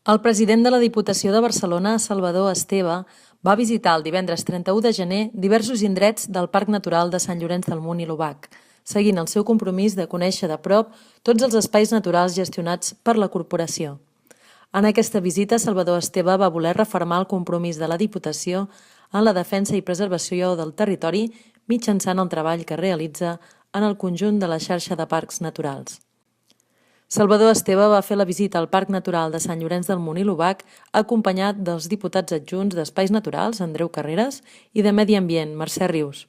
El president de la Diputació de Barcelona, Salvador Esteve, va visitar el divendres 31 de gener diversos indrets del Parc Natural de Sant Llorenç del Munt i l'Obac, seguint el seu compromís de conèixer de prop tots els espais naturals gestionats per la corporació. En aquesta visita, Salvador Esteve va voler refermar el compromís de la Diputació en la defensa i preservació del territori mitjançant el treball que realitza en el conjunt de la xarxa de parcs naturals. Salvador Esteve va fer la visita al Parc Natural de Sant Llorenç del Munt i l'Obac acompanyat dels diputats adjunts d'Espais Naturals, Andreu Carreras, i de Medi Ambient, Mercè Rius,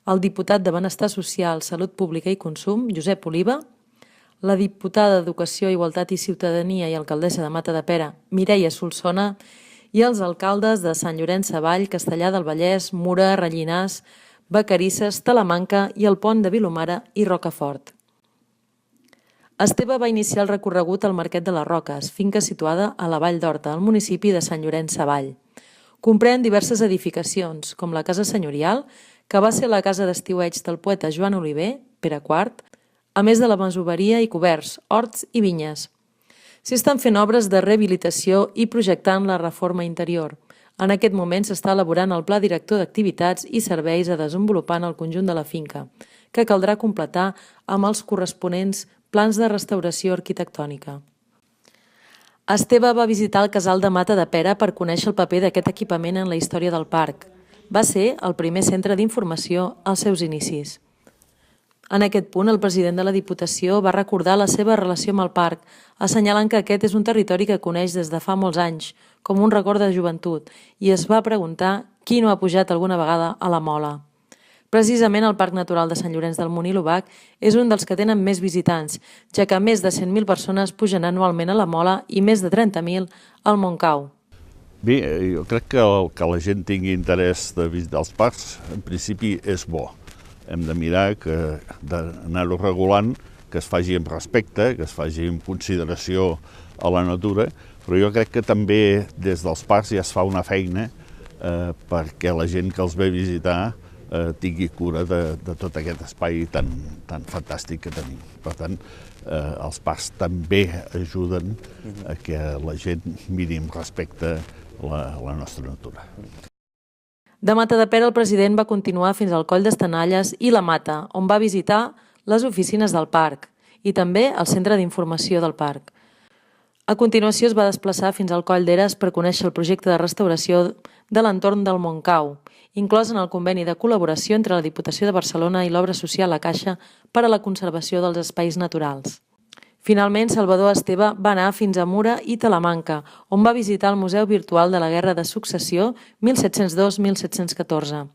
el diputat de Benestar Social, Salut Pública i Consum, Josep Oliva, la diputada d'Educació, Igualtat i Ciutadania i alcaldessa de Matadepera, Mireia Solsona, i els alcaldes de Sant Llorenç Savall, Castellar del Vallès, Mura, Rellinars, Vacarisses, Talamanca i el Pont de Vilomara i Rocafort. Esteve va iniciar el recorregut al Marquet de les Roques, finca situada a la Vall d'Horta, al municipi de Sant Llorenç Savall. Comprèn diverses edificacions, com la Casa Senyorial, que va ser la casa d'estiueig del poeta Joan Oliver, Pere IV, a més de la masoveria i coberts, horts i vinyes. S'hi estan fent obres de rehabilitació i projectant la reforma interior. En aquest moment s'està elaborant el Pla Director d'Activitats i Serveis a desenvolupar en el conjunt de la finca, que caldrà completar amb els corresponents plans de restauració arquitectònica. Esteve va visitar el casal de Matadepera per conèixer el paper d'aquest equipament en la història del parc. Va ser el primer centre d'informació als seus inicis. En aquest punt, el president de la Diputació va recordar la seva relació amb el parc, assenyalant que aquest és un territori que coneix des de fa molts anys, com un record de joventut, i es va preguntar qui no ha pujat alguna vegada a la Mola. Precisament el Parc Natural de Sant Llorenç del Munt i l'Obac és un dels que tenen més visitants, ja que més de 100.000 persones pugen anualment a la Mola i més de 30.000 al Montcau. Bé, jo crec que la gent tingui interès de visitar els parcs, en principi és bo. Hem de mirar d'anar-ho regulant, que es faci amb respecte, que es faci amb consideració a la natura, però jo crec que també des dels parcs ja es fa una feina perquè la gent que els ve a visitar tingui cura de tot aquest espai tan fantàstic que tenim. Per tant, els parcs també ajuden a que la gent miri amb respecte la nostra natura. De Matadepera, el president va continuar fins al Coll d'Estenalles i la Mata, on va visitar les oficines del parc i també el centre d'informació del parc. A continuació es va desplaçar fins al Coll d'Eres per conèixer el projecte de restauració de l'entorn del Montcau, inclòs en el conveni de col·laboració entre la Diputació de Barcelona i l'Obra Social La Caixa per a la conservació dels espais naturals. Finalment, Salvador Esteve va anar fins a Mura i Talamanca, on va visitar el Museu Virtual de la Guerra de Successió 1702-1714.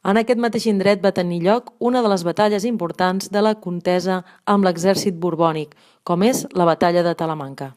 En aquest mateix indret va tenir lloc una de les batalles importants de la contesa amb l'exèrcit borbònic, com és la Batalla de Talamanca.